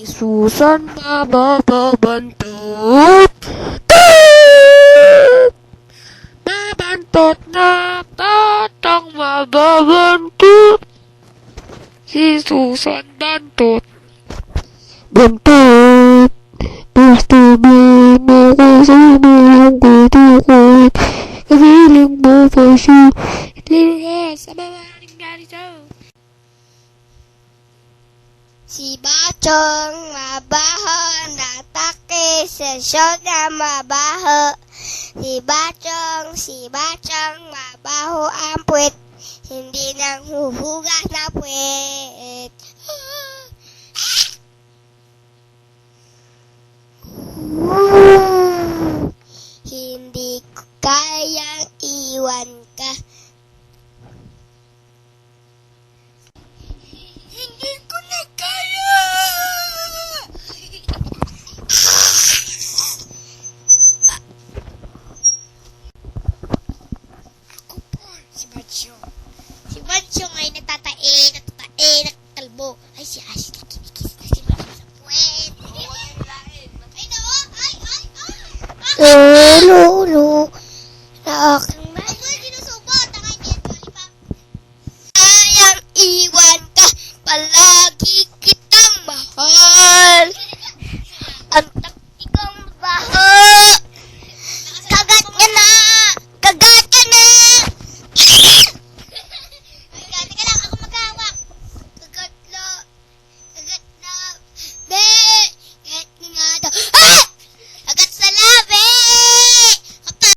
Susan mababantot. Mabantot na tatang mababantot. Si Susan bantot. Bantot. Basta mo kasama yung kutukot. Kapiling mo pa siya. Itinuha sa mawaring ganito. Si Bachong mabaho, natake sa siyot na mabaho. Si Bachong mabaho ang puwet, hindi nang huhugas na puwet. Hindi ko kayang iwan ka. Hindi ko na kaya! Ako po, si Bachong. Si Bachong ay natatae, nakakalbo. Ay, si Ash, nakikis na si Bachong sa puwet. Ay, no! Ay! Hello,